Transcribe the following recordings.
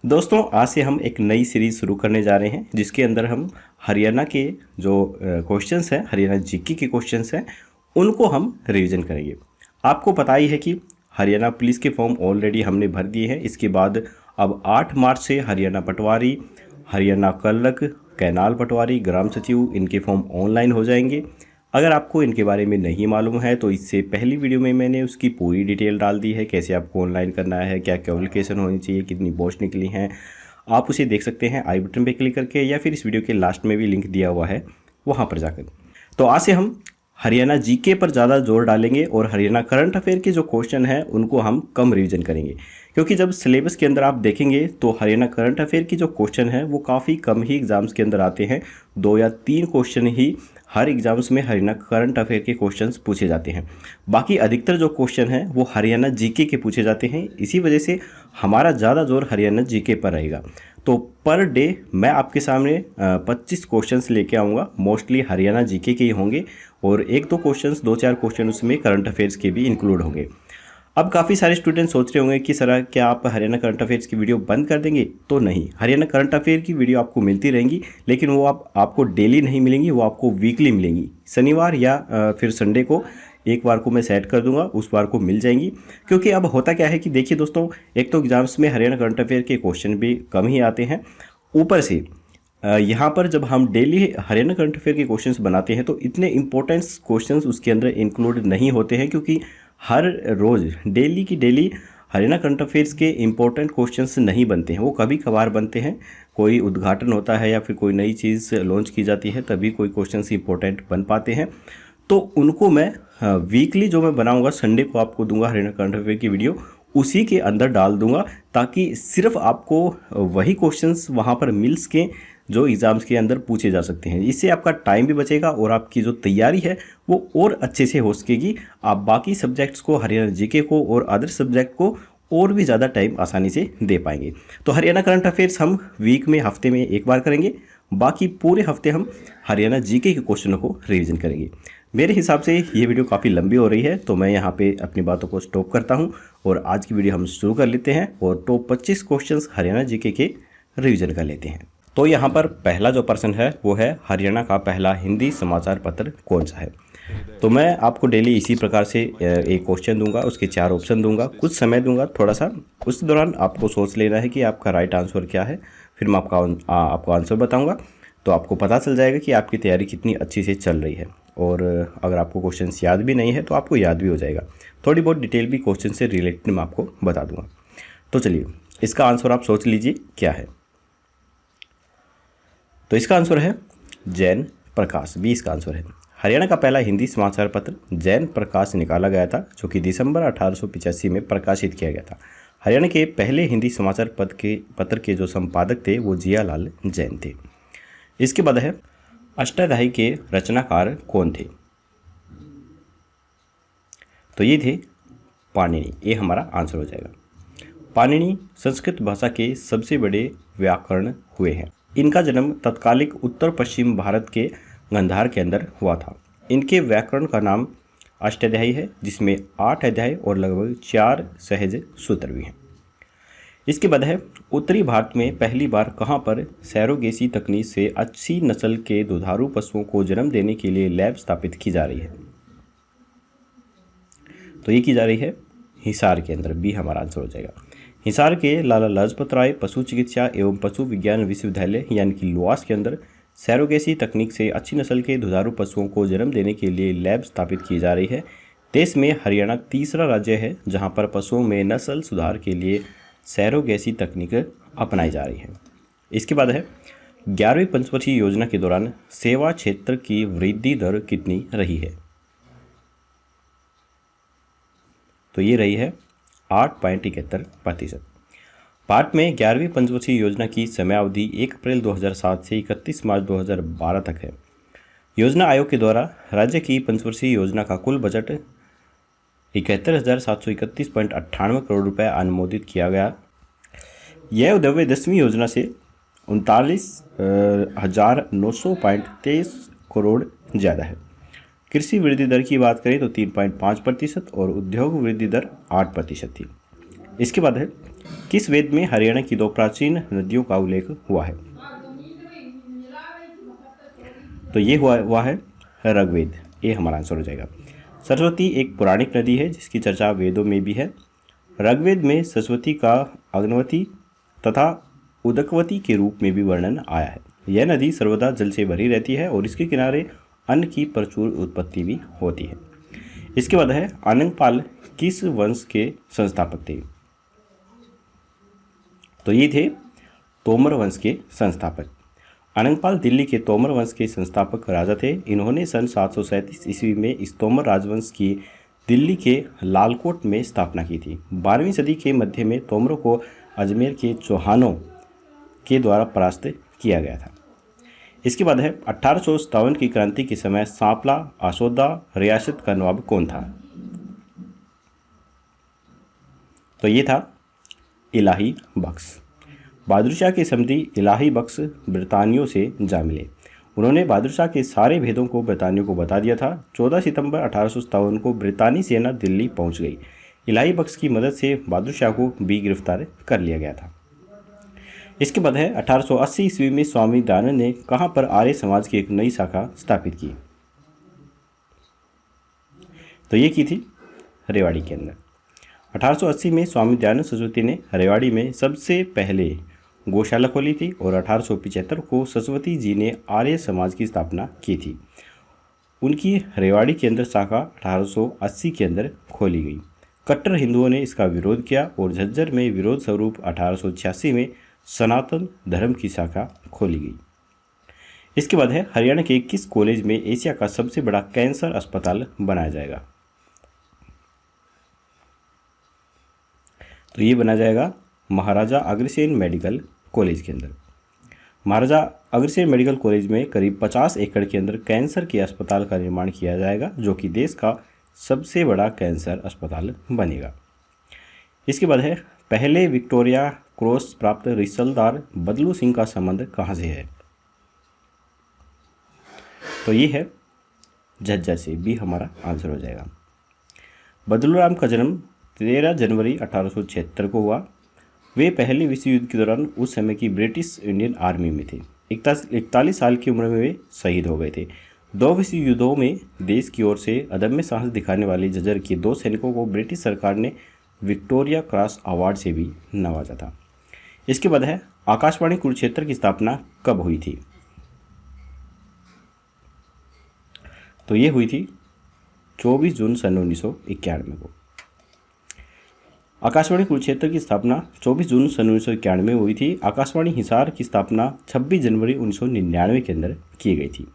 दोस्तों आज से हम एक नई सीरीज़ शुरू करने जा रहे हैं जिसके अंदर हम हरियाणा के जो क्वेश्चंस हैं, हरियाणा जीके के क्वेश्चंस हैं, उनको हम रिवीजन करेंगे। आपको पता ही है कि हरियाणा पुलिस के फॉर्म ऑलरेडी हमने भर दिए हैं। इसके बाद अब 8 मार्च से हरियाणा पटवारी, हरियाणा क्लर्क, कैनाल पटवारी, ग्राम सचिव, इनके फॉर्म ऑनलाइन हो जाएंगे। अगर आपको इनके बारे में नहीं मालूम है तो इससे पहली वीडियो में मैंने उसकी पूरी डिटेल डाल दी है, कैसे आपको ऑनलाइन करना है, क्या क्वालिफिकेशन होनी चाहिए, कितनी पोस्ट निकली हैं। आप उसे देख सकते हैं आई बटन पे क्लिक करके, या फिर इस वीडियो के लास्ट में भी लिंक दिया हुआ है वहाँ पर जाकर। तो आज से हम हरियाणा जीके पर ज़्यादा जोर डालेंगे और हरियाणा करंट अफेयर के जो क्वेश्चन हैं उनको हम कम रिवीजन करेंगे, क्योंकि जब सिलेबस के अंदर आप देखेंगे तो हरियाणा करंट अफेयर की जो क्वेश्चन है वो काफ़ी कम ही एग्जाम्स के अंदर आते हैं। 2 या 3 क्वेश्चन ही हर एग्जाम्स में हरियाणा करंट अफेयर के क्वेश्चंस पूछे जाते हैं। बाकी अधिकतर जो क्वेश्चन हैं वो हरियाणा जीके के पूछे जाते हैं। इसी वजह से हमारा ज़्यादा जोर हरियाणा जीके पर रहेगा। तो पर डे मैं आपके सामने 25 क्वेश्चंस लेके आऊँगा, मोस्टली हरियाणा जीके के ही होंगे, और 1-2 क्वेश्चंस, 2-4 क्वेश्चन उसमें करंट अफेयर्स के भी इंक्लूड होंगे। अब काफ़ी सारे स्टूडेंट सोच रहे होंगे कि सर क्या आप हरियाणा करंट अफेयर्स की वीडियो बंद कर देंगे? तो नहीं, हरियाणा करंट अफेयर की वीडियो आपको मिलती रहेंगी, लेकिन वो आपको डेली नहीं मिलेंगी, वो आपको वीकली मिलेंगी। शनिवार या फिर संडे को एक बार को मैं सेट कर दूंगा, उस बार को मिल जाएंगी। क्योंकि अब होता क्या है कि देखिए दोस्तों, एक तो एग्जाम्स में हरियाणा करंट अफेयर के क्वेश्चन भी कम ही आते हैं, ऊपर से यहाँ पर जब हम डेली हरियाणा करंट अफेयर के क्वेश्चंस बनाते हैं तो इतने इंपॉर्टेंट क्वेश्चंस उसके अंदर इंक्लूड नहीं होते हैं, क्योंकि हर रोज़ डेली की डेली हरियाणा करंट अफेयर्स के इंपॉर्टेंट क्वेश्चंस नहीं बनते हैं। वो कभी कभार बनते हैं, कोई उद्घाटन होता है या फिर कोई नई चीज़ लॉन्च की जाती है तभी कोई क्वेश्चंस इंपॉर्टेंट बन पाते हैं। तो उनको मैं वीकली जो मैं बनाऊंगा, संडे को आपको दूंगा हरियाणा करंट अफेयर की वीडियो, उसी के अंदर डाल दूंगा, ताकि सिर्फ आपको वही क्वेश्चंस वहाँ पर मिल सकें जो एग्ज़ाम्स के अंदर पूछे जा सकते हैं। इससे आपका टाइम भी बचेगा और आपकी जो तैयारी है वो और अच्छे से हो सकेगी। आप बाकी सब्जेक्ट्स को, हरियाणा जीके को और अदर सब्जेक्ट को और भी ज़्यादा टाइम आसानी से दे पाएंगे। तो हरियाणा करंट अफेयर्स हम वीक में, हफ्ते में एक बार करेंगे, बाकी पूरे हफ्ते हम हरियाणा जीके के क्वेश्चनों को रिवीजन करेंगे। मेरे हिसाब से ये वीडियो काफ़ी लंबी हो रही है, तो मैं यहाँ पे अपनी बातों को स्टॉप करता हूँ और आज की वीडियो हम शुरू कर लेते हैं और टॉप 25 क्वेश्चंस हरियाणा जीके के रिवीजन कर लेते हैं। तो यहाँ पर पहला जो प्रश्न है वो है, हरियाणा का पहला हिंदी समाचार पत्र कौन सा है? तो मैं आपको डेली इसी प्रकार से एक क्वेश्चन दूंगा, उसके 4 ऑप्शन दूंगा, कुछ समय दूंगा थोड़ा सा, उस दौरान आपको सोच लेना है कि आपका राइट आंसर क्या है। फिर मैं आपको आंसर बताऊंगा, तो आपको पता चल जाएगा कि आपकी तैयारी कितनी अच्छी से चल रही है। और अगर आपको क्वेश्चन याद भी नहीं है तो आपको याद भी हो जाएगा। थोड़ी बहुत डिटेल भी क्वेश्चन से रिलेटेड मैं आपको बता दूंगा। तो चलिए, इसका आंसर आप सोच लीजिए क्या है। तो इसका आंसर है जैन प्रकाश, बी इसका आंसर है। हरियाणा का पहला हिंदी समाचार पत्र जैन प्रकाश से निकाला गया था, जो कि दिसंबर 1885 में प्रकाशित किया गया था। हरियाणा के पहले हिंदी समाचार पत्र के जो संपादक थे वो जियालाल जैन थे। इसके बाद है, अष्टाध्यायी के रचनाकार कौन थे? तो ये थे पाणिनि, ये हमारा आंसर हो जाएगा। पाणिनि संस्कृत भाषा के सबसे बड़े व्याकरण हुए हैं। इनका जन्म तत्कालिक उत्तर पश्चिम भारत के गांधार के अंदर हुआ था। इनके व्याकरण का नाम अष्टाध्यायी है, जिसमें 8 अध्याय और लगभग 4 सहज सूत्र भी हैं। इसके बाद है, उत्तरी भारत में पहली बार कहाँ पर सैरोगेसी तकनीक से अच्छी नस्ल के दुधारू पशुओं को जन्म देने के लिए लैब स्थापित की जा रही है? तो ये की जा रही है हिसार के अंदर, बी हमारा आंसर हो जाएगा। हिसार के लाला लाजपत राय पशु चिकित्सा एवं पशु विज्ञान विश्वविद्यालय यानी कि लुआस के अंदर सैरोगेसी तकनीक से अच्छी नस्ल के दुधारू पशुओं को जन्म देने के लिए लैब स्थापित की जा रही है। देश में हरियाणा तीसरा राज्य है जहां पर पशुओं में नस्ल सुधार के लिए सैरोगेसी तकनीक अपनाई जा रही है। इसके बाद है, 11वीं पंचवर्षीय योजना के दौरान सेवा क्षेत्र की वृद्धि दर कितनी रही है? तो ये रही है 8.71%। भारत में 11वीं पंचवर्षीय योजना की समयावधि 1 अप्रैल 2007 से 31 मार्च 2012 तक है। योजना आयोग के द्वारा राज्य की पंचवर्षीय योजना का कुल बजट 71,731.98 करोड़ रुपए अनुमोदित किया गया। यह उद्यव्य 10वीं योजना से 39,900.23 करोड़ ज़्यादा है। कृषि वृद्धि दर की बात करें तो 3.5% और उद्योग वृद्धि दर 8% थी। इसके बाद है, किस वेद में हरियाणा की दो प्राचीन नदियों का उल्लेख हुआ है? तो ये हुआ है ऋग्वेद। ये हमारा आंसर हो जाएगा। सरस्वती एक पौराणिक नदी है जिसकी चर्चा वेदों में भी है। ऋग्वेद में सरस्वती का अग्नवती तथा उदकवती के रूप में भी वर्णन आया है। यह नदी सर्वदा जल से भरी रहती है और इसके किनारे अन्न की प्रचुर उत्पत्ति भी होती है। इसके बाद है अनंगपाल किस वंश के संस्थापक थे? तो ये थे तोमर वंश के संस्थापक। अनंगपाल दिल्ली के तोमर वंश के संस्थापक राजा थे। इन्होंने सन 737 ईस्वी में इस तोमर राजवंश की दिल्ली के लालकोट में स्थापना की थी। 12वीं सदी के मध्य में तोमरों को अजमेर के चौहानों के द्वारा परास्त किया गया था। इसके बाद है 1857 की क्रांति के समय सांपला आसोदा रियासत का नवाब कौन था? तो ये था इलाही बख्श। बहादुर शाह के समधी इलाही बख्श ब्रितानियों से जा मिले। उन्होंने बहादुर शाह के सारे भेदों को ब्रितानियों को बता दिया था। 14 सितंबर 1857 को ब्रितानी सेना दिल्ली पहुंच गई। इलाही बख्श की मदद से बहादुर शाह को भी गिरफ्तार कर लिया गया था। इसके बाद है 1880 ईस्वी में स्वामी दयानंद ने कहां पर आर्य समाज की एक नई शाखा स्थापित की? तो ये की थी रेवाड़ी के अंदर। 1880 में स्वामी दयानंद सरस्वती ने रेवाड़ी में सबसे पहले गौशाला खोली थी और 1875 को सरस्वती जी ने आर्य समाज की स्थापना की थी। उनकी रेवाड़ी के अंदर शाखा 1880 के अंदर खोली गई। कट्टर हिंदुओं ने इसका विरोध किया और झज्जर में विरोध स्वरूप 1886 में सनातन धर्म की शाखा खोली गई। इसके बाद है हरियाणा के किस कॉलेज में एशिया का सबसे बड़ा कैंसर अस्पताल बनाया जाएगा? तो ये बना जाएगा महाराजा अग्रसेन मेडिकल कॉलेज के अंदर। महाराजा अग्रसेन मेडिकल कॉलेज में करीब 50 एकड़ के अंदर कैंसर के अस्पताल का निर्माण किया जाएगा, जो कि देश का सबसे बड़ा कैंसर अस्पताल बनेगा। इसके बाद है पहले विक्टोरिया क्रॉस प्राप्त रिसलदार बदलू सिंह का संबंध कहाँ से है? तो ये है झज्जर से। बी हमारा आंसर हो जाएगा। बदलूराम का जन्म 13 जनवरी 1876 को हुआ। वे पहले विश्व युद्ध के दौरान उस समय की ब्रिटिश इंडियन आर्मी में थे। 41 साल की उम्र में वे शहीद हो गए थे। 2 विश्व युद्धों में देश की ओर से अदम्य साहस दिखाने वाले झज्जर के 2 सैनिकों को ब्रिटिश सरकार ने विक्टोरिया क्रॉस अवार्ड से भी नवाजा था। इसके बाद है आकाशवाणी कुरुक्षेत्र की स्थापना कब हुई थी? तो ये हुई थी 24 जून सन 1991 को। आकाशवाणी कुरुक्षेत्र की स्थापना 24 जून सन 1991 में हुई थी। आकाशवाणी हिसार की स्थापना 26 जनवरी 1999 के अंदर की गई थी।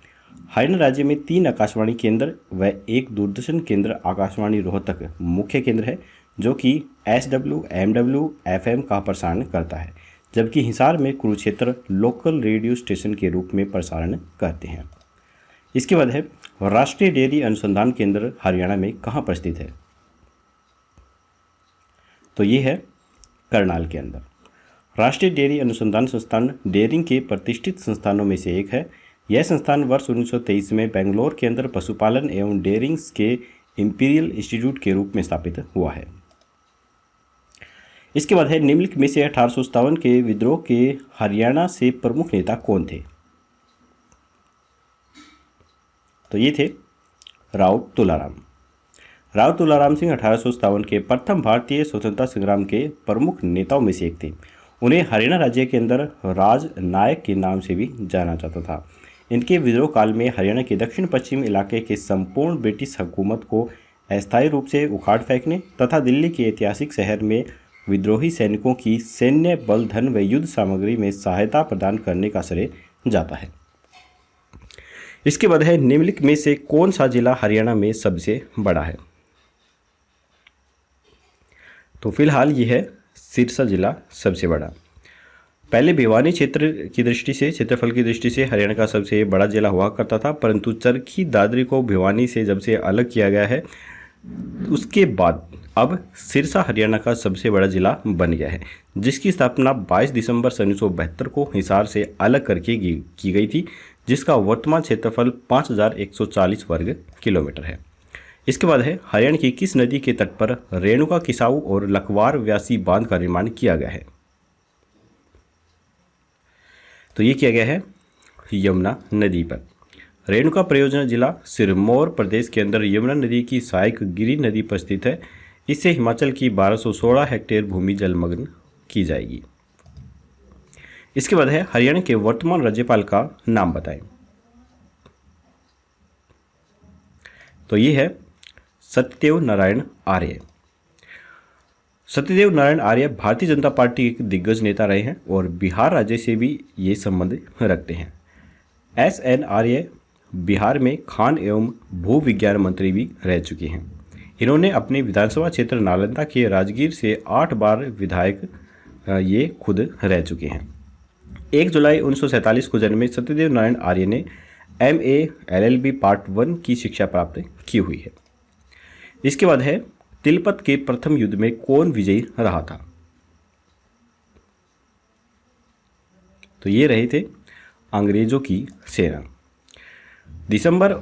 हरियाणा राज्य में 3 आकाशवाणी केंद्र व एक दूरदर्शन केंद्र आकाशवाणी रोहतक मुख्य केंद्र है, जो कि SW, MW, FM का प्रसारण करता है, जबकि हिसार में कुरुक्षेत्र लोकल रेडियो स्टेशन के रूप में प्रसारण करते हैं। इसके बाद है राष्ट्रीय डेयरी अनुसंधान केंद्र हरियाणा में कहाँ पर स्थित है? तो ये है करनाल के अंदर। राष्ट्रीय डेयरी अनुसंधान संस्थान डेयरिंग के प्रतिष्ठित संस्थानों में से एक है। यह संस्थान वर्ष 1923 में बेंगलोर के अंदर पशुपालन एवं डेयरिंग के इंपीरियल इंस्टीट्यूट के रूप में स्थापित हुआ है। इसके बाद है निम्नलिखित में से 1857 के विद्रोह के हरियाणा से प्रमुख नेता कौन थे? तो ये थे राव तुलाराम। राव तुलाराम सिंह 1857 के प्रथम भारतीय स्वतंत्रता संग्राम के प्रमुख नेताओं में से एक थे। उन्हें हरियाणा राज्य के अंदर राज नायक के नाम से भी जाना जाता था। इनके विद्रोह काल में हरियाणा के दक्षिण पश्चिम इलाके के संपूर्ण ब्रिटिश हुकूमत को अस्थायी रूप से उखाड़ फेंकने तथा दिल्ली के ऐतिहासिक शहर में विद्रोही सैनिकों की सैन्य बल, धन व युद्ध सामग्री में सहायता प्रदान करने का श्रेय जाता है। इसके बाद है निम्नलिखित में से कौन सा जिला हरियाणा में सबसे बड़ा है? तो फिलहाल ये है सिरसा जिला सबसे बड़ा। पहले भिवानी क्षेत्र की दृष्टि से, क्षेत्रफल की दृष्टि से हरियाणा का सबसे बड़ा जिला हुआ करता था, परंतु चरखी दादरी को भिवानी से जब से अलग किया गया है उसके बाद अब सिरसा हरियाणा का सबसे बड़ा जिला बन गया है, जिसकी स्थापना 22 दिसंबर सन 1972 को हिसार से अलग करके की गई थी, जिसका वर्तमान क्षेत्रफल 5140 वर्ग किलोमीटर है। इसके बाद है हरियाणा की किस नदी के तट पर रेणुका किसाऊ और लखवार व्यासी बांध का निर्माण किया गया है? तो ये किया गया है यमुना नदी पर। रेणुका परियोजना जिला सिरमौर प्रदेश के अंदर यमुना नदी की सहायक गिरी नदी पर स्थित है। इससे हिमाचल की 1216 हेक्टेयर भूमि जलमग्न की जाएगी। इसके बाद है हरियाणा के वर्तमान राज्यपाल का नाम बताएं। तो ये है सत्यदेव नारायण आर्य। सत्यदेव नारायण आर्य भारतीय जनता पार्टी के दिग्गज नेता रहे हैं और बिहार राज्य से भी ये संबंध रखते हैं। SN आर्य बिहार में खान एवं भू विज्ञान मंत्री भी रह चुके हैं। इन्होंने अपने विधानसभा क्षेत्र नालंदा के राजगीर से 8 बार विधायक ये खुद रह चुके हैं। 1 जुलाई 1947 को जन्मे सत्यदेव नारायण आर्य ने MA LLB पार्ट 1 की शिक्षा प्राप्त की हुई है। इसके बाद है तिलपत के प्रथम युद्ध में कौन विजयी रहा था? तो ये रहे थे अंग्रेजों की सेना। दिसंबर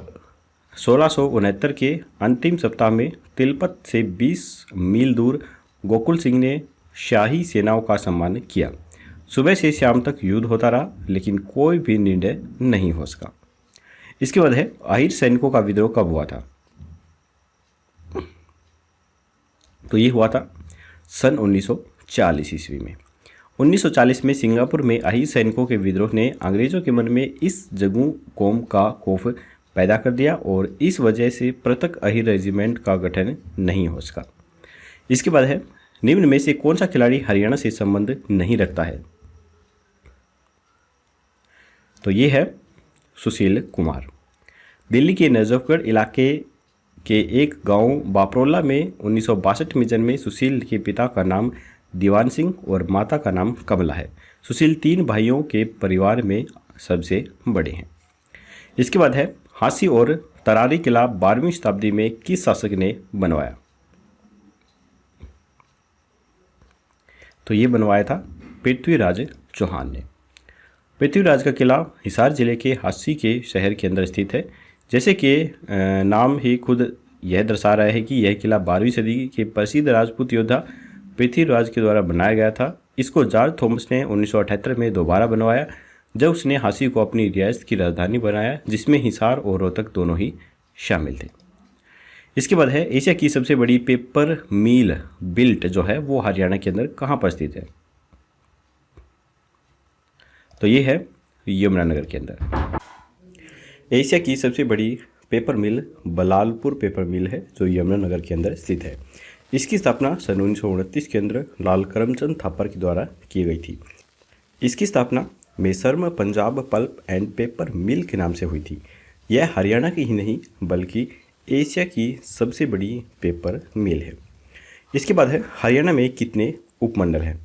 1669 के अंतिम सप्ताह में तिलपत से 20 मील दूर गोकुल सिंह ने शाही सेनाओं का सम्मान किया। सुबह से शाम तक युद्ध होता रहा, लेकिन कोई भी निर्णय नहीं हो सका। इसके बाद है अहिर सैनिकों का विद्रोह कब हुआ था? तो ये हुआ था सन 1940 ईस्वी में। 1940 में सिंगापुर में अहिर सैनिकों के विद्रोह ने अंग्रेजों के मन में इस जगू कौम का खौफ पैदा कर दिया और इस वजह से पृथक अहिर रेजिमेंट का गठन नहीं हो सका। इसके बाद है निम्न में से कौन सा खिलाड़ी हरियाणा से संबंध नहीं रखता है? तो ये है सुशील कुमार। दिल्ली के नजफगढ़ इलाके के एक गांव बापरोला में 1962 में जन्मे सुशील के पिता का नाम दीवान सिंह और माता का नाम कमला है। सुशील 3 भाइयों के परिवार में सबसे बड़े हैं। इसके बाद है हांसी और तरारी किला 12वीं शताब्दी में किस शासक ने बनवाया? तो ये बनवाया था पृथ्वीराज चौहान ने। पृथ्वीराज का किला हिसार जिले के हांसी के शहर के अंदर स्थित है। जैसे कि नाम ही खुद यह दर्शा रहा है कि यह किला 12वीं सदी के प्रसिद्ध राजपूत योद्धा पृथ्वीराज के द्वारा बनाया गया था। इसको जॉर्ज थॉमस ने 1978 में दोबारा बनवाया, जब उसने हांसी को अपनी रियासत की राजधानी बनाया, जिसमें हिसार और रोहतक दोनों ही शामिल थे। इसके बाद है एशिया की सबसे बड़ी पेपर मिल बिल्ट जो है वो हरियाणा के अंदर कहाँ पर स्थित है? तो ये है यमुनानगर के अंदर। एशिया की सबसे बड़ी पेपर मिल बलालपुर पेपर मिल है जो यमुनानगर के अंदर स्थित है। इसकी स्थापना सन 1929 के अंदर लाल करमचंद थापर के द्वारा की गई थी। इसकी स्थापना मेसर्म पंजाब पल्प एंड पेपर मिल के नाम से हुई थी। यह हरियाणा की ही नहीं बल्कि एशिया की सबसे बड़ी पेपर मिल है। इसके बाद है हरियाणा में कितने उपमंडल हैं?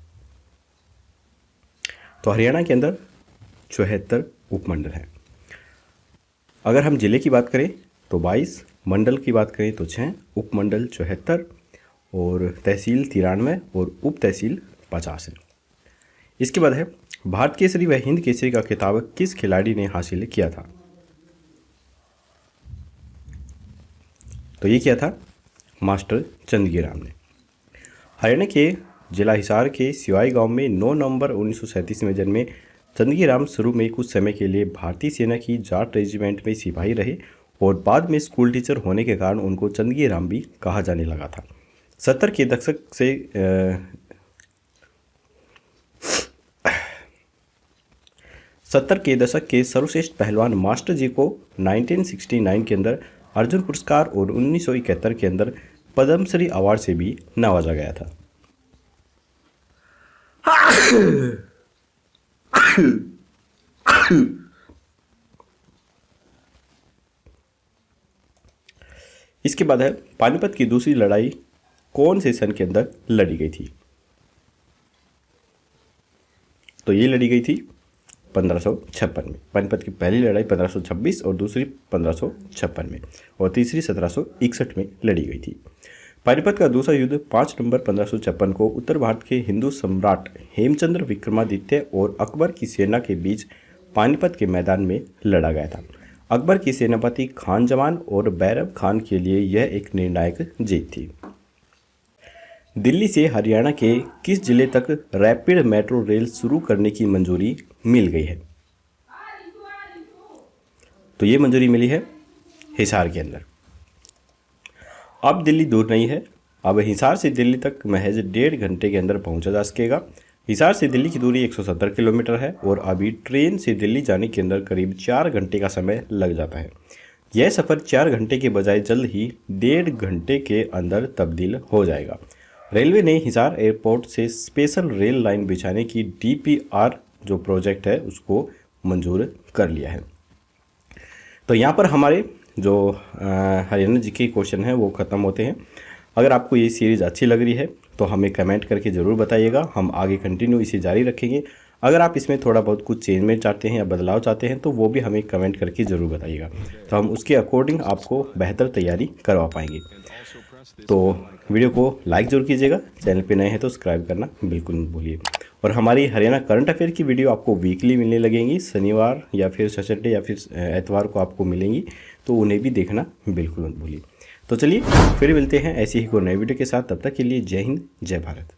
तो हरियाणा के अंदर 74 उपमंडल हैं। अगर हम जिले की बात करें तो 22, मंडल की बात करें तो 6, उपमंडल 74 और तहसील 93 और उप तहसील 50 है। इसके बाद है भारत केसरी व हिंद केसरी का खिताब किस खिलाड़ी ने हासिल किया था? तो ये किया था मास्टर चंदगीराम ने। हरियाणा के जिला हिसार के सिवाई गांव में 9 नवंबर 1937 में जन्मे चंदगीराम शुरू में कुछ समय के लिए भारतीय सेना की जाट रेजिमेंट में सिपाही रहे और बाद में स्कूल टीचर होने के कारण उनको चंदगीराम भी कहा जाने लगा था। 70 के दशक के सर्वश्रेष्ठ पहलवान मास्टर जी को 1969 के अंदर अर्जुन पुरस्कार और 1971 के अंदर पद्मश्री अवार्ड से भी नवाजा गया था। इसके बाद है पानीपत की दूसरी लड़ाई कौन से सन के अंदर लड़ी गई थी? तो ये लड़ी गई थी 1556 में। पानीपत की पहली लड़ाई 1526 और दूसरी 1556 में और तीसरी 1761 में लड़ी गई थी। पानीपत का दूसरा युद्ध 5 नवंबर 1556 को उत्तर भारत के हिंदू सम्राट हेमचंद्र विक्रमादित्य और अकबर की सेना के बीच पानीपत के मैदान में लड़ा गया था। अकबर के सेनापति खान जमान और बैरम खान के लिए यह एक निर्णायक जीत थी। दिल्ली से हरियाणा के किस जिले तक रैपिड मेट्रो रेल शुरू करने की मंजूरी मिल गई है? तो ये मंजूरी मिली है हिसार के अंदर। अब दिल्ली दूर नहीं है, अब हिसार से दिल्ली तक महज 1.5 घंटे के अंदर पहुंचा जा सकेगा। हिसार से दिल्ली की दूरी 170 किलोमीटर है और अभी ट्रेन से दिल्ली जाने के अंदर करीब 4 घंटे का समय लग जाता है। यह सफ़र 4 घंटे के बजाय जल्द ही 1.5 घंटे के अंदर तब्दील हो जाएगा। रेलवे ने हिसार एयरपोर्ट से स्पेशल रेल लाइन बिछाने की DPR जो प्रोजेक्ट है उसको मंजूर कर लिया है। तो यहाँ पर हमारे जो हरियाणा जी के क्वेश्चन हैं वो ख़त्म होते हैं। अगर आपको ये सीरीज़ अच्छी लग रही है तो हमें कमेंट करके ज़रूर बताइएगा, हम आगे कंटिन्यू इसे जारी रखेंगे। अगर आप इसमें थोड़ा बहुत कुछ चेंजमेंट चाहते हैं या बदलाव चाहते हैं तो वो भी हमें कमेंट करके ज़रूर बताइएगा, तो हम उसके अकॉर्डिंग आपको बेहतर तैयारी करवा पाएंगे। तो वीडियो को लाइक ज़रूर कीजिएगा, चैनल पे नए हैं तो सब्सक्राइब करना बिल्कुल मत भूलिए। और हमारी हरियाणा करंट अफेयर की वीडियो आपको वीकली मिलने लगेंगी, शनिवार या फिर सैटरडे या फिर एतवार को आपको मिलेंगी, तो उन्हें भी देखना बिल्कुल मत भूलिए। तो चलिए फिर मिलते हैं ऐसी ही कोई नई वीडियो के साथ, तब तक के लिए जय हिंद जय भारत।